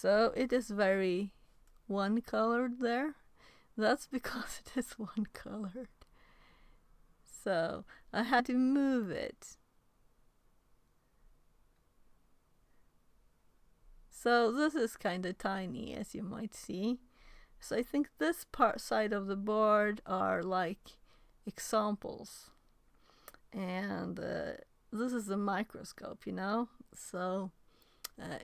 So it is very one colored there. That's because it is one colored. So I had to move it. So this is kind of tiny, as you might see. So I think this side of the board are like examples. And this is the microscope, you know? So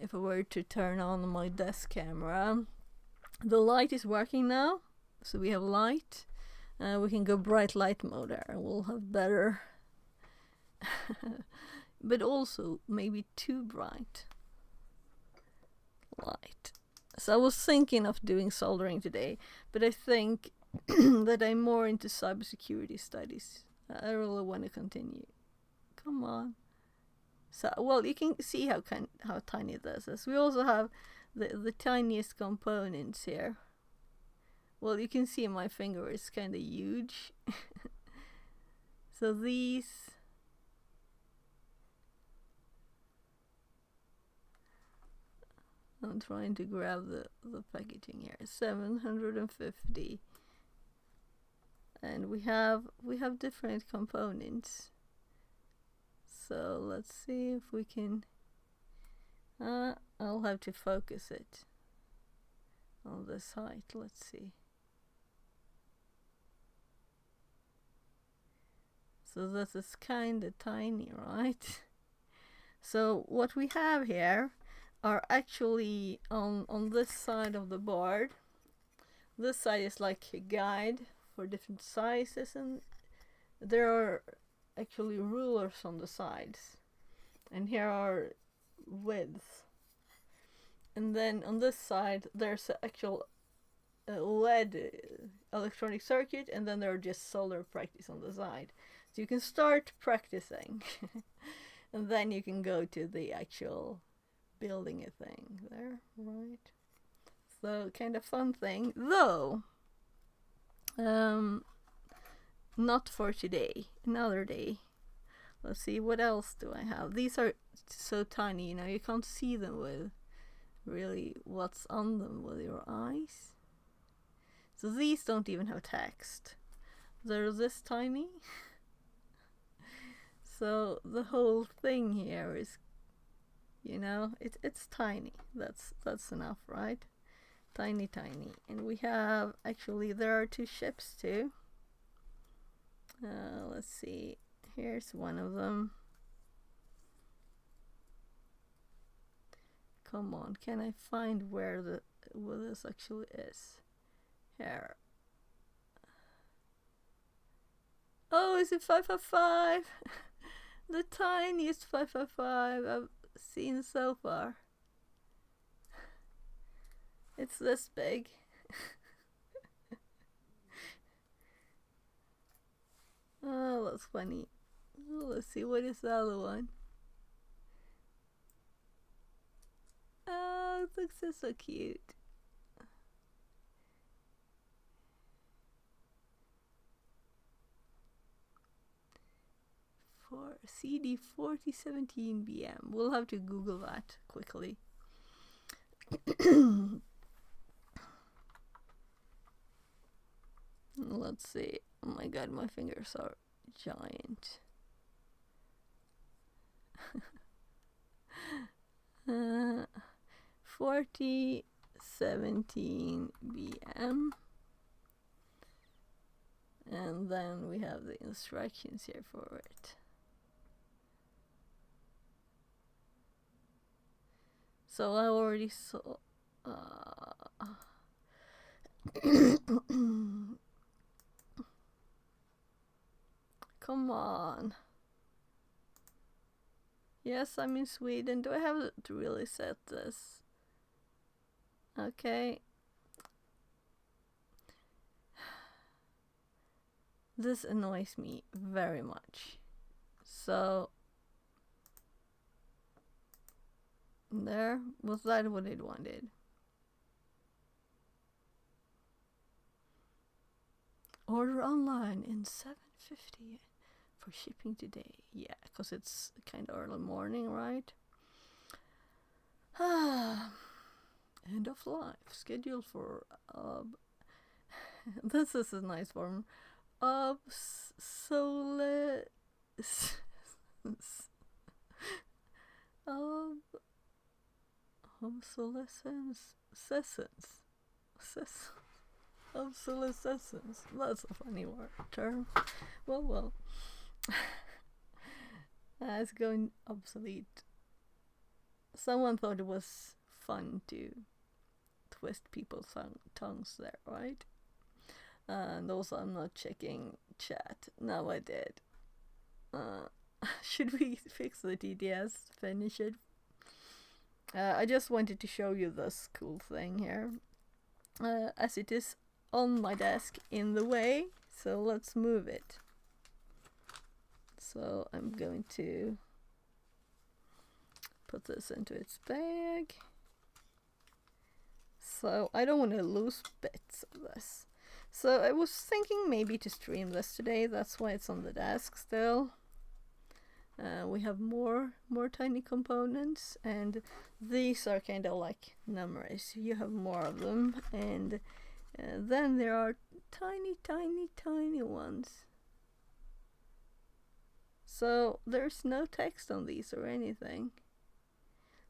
if I were to turn on my desk camera, the light is working now. So we have light. We can go bright light mode there and we'll have better. But also maybe too bright light. So I was thinking of doing soldering today, but I think that I'm more into cybersecurity studies. I really want to continue. Come on. So, well, you can see how tiny this is. We also have the tiniest components here. Well, you can see my finger is kind of huge. So these... I'm trying to grab the packaging here. 750. And we have different components. So let's see if we can... I'll have to focus it on this height. Let's see. So this is kind of tiny, right? So what we have here are actually on this side of the board. This side is like a guide for different sizes, and there are actually rulers on the sides, and here are widths. And then on this side there's an actual LED electronic circuit, and then there are just solder practice on the side. So you can start practicing and then you can go to the actual building a thing there, right? So kind of fun thing, though. Not for today, another day. Let's see, what else do I have? These are so tiny, you know, you can't see them with really what's on them with your eyes. So these don't even have text. They're this tiny. So the whole thing here is, you know, it's tiny. That's enough, right? Tiny. And we have, actually, there are two ships too. Let's see. Here's one of them. Come on, can I find where this actually is? Here. Oh, is it 555? The tiniest 555 I've seen so far. It's this big. Oh, that's funny. Oh, let's see, what is the other one? Oh, it looks so cute. For CD 4017 BM. We'll have to Google that quickly. Let's see. Oh my god, my fingers are giant. 4017 BM. And then we have the instructions here for it. So I already saw... Come on. Yes, I'm in Sweden. Do I have to really set this? Okay. This annoys me very much. So there, was that what it wanted? Order online in 7:50 for shipping today. Yeah, because it's kind of early morning, right? end of life, scheduled for this is a nice form, obsolescence. Obsolescence. Obsolescence. That's a funny term. Well. It's going obsolete. Someone thought it was fun to twist people's tongues there, right? And also, I'm not checking chat. No, I did. Should we fix the TTS? Finish it? I just wanted to show you this cool thing here. As it is on my desk in the way, so let's move it. So I'm going to put this into its bag. So I don't want to lose bits of this. So I was thinking maybe to stream this today. That's why it's on the desk still. We have more tiny components, and these are kind of like numbers. You have more of them, and then there are tiny ones. So there's no text on these or anything.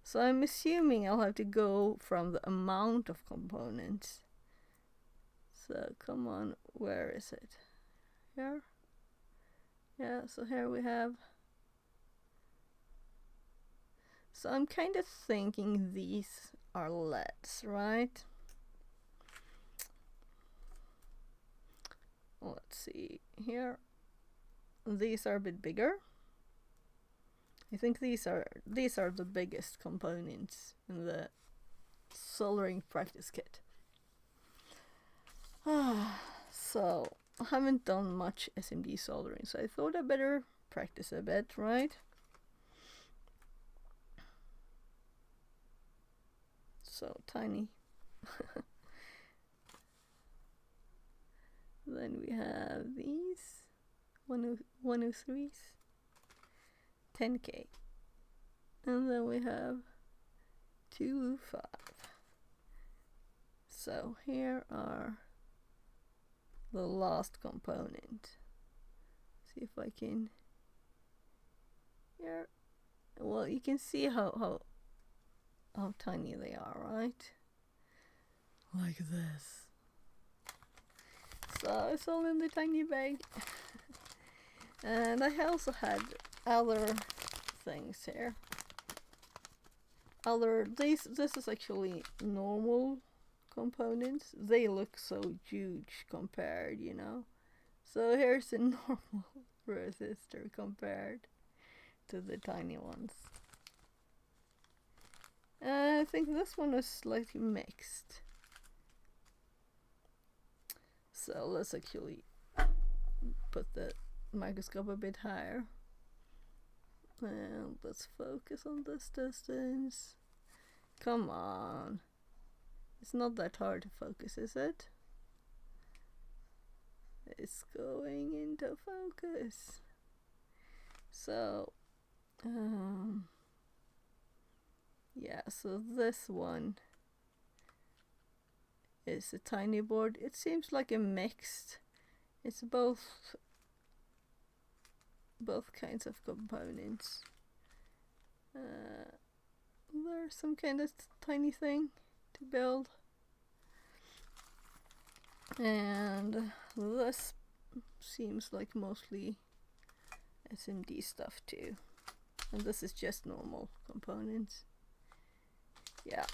So I'm assuming I'll have to go from the amount of components. So come on, where is it? Here? Yeah, so here we have. So I'm kind of thinking these are LEDs, right? Let's see here. These are a bit bigger. I think these are the biggest components in the soldering practice kit. So I haven't done much SMD soldering, so I thought I better practice a bit, right? So tiny. Then we have these 103s, 10K, and then we have 205. So here are the last component. See if I can. Here, well, you can see how tiny they are, right? Like this. So it's all in the tiny bag. And I also had other things here. This is actually normal components. They look so huge compared, you know. So here's a normal resistor compared to the tiny ones. I think this one was slightly mixed. So let's actually put the microscope a bit higher. And let's focus on this distance. Come on. It's not that hard to focus, is it? It's going into focus. So, yeah, so this one is a tiny board. It seems like a mixed. It's both kinds of components. There's some kind of tiny thing to build. And this seems like mostly SMD stuff too. And this is just normal components. Yeah.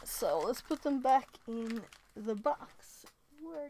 So let's put them back in the box. Where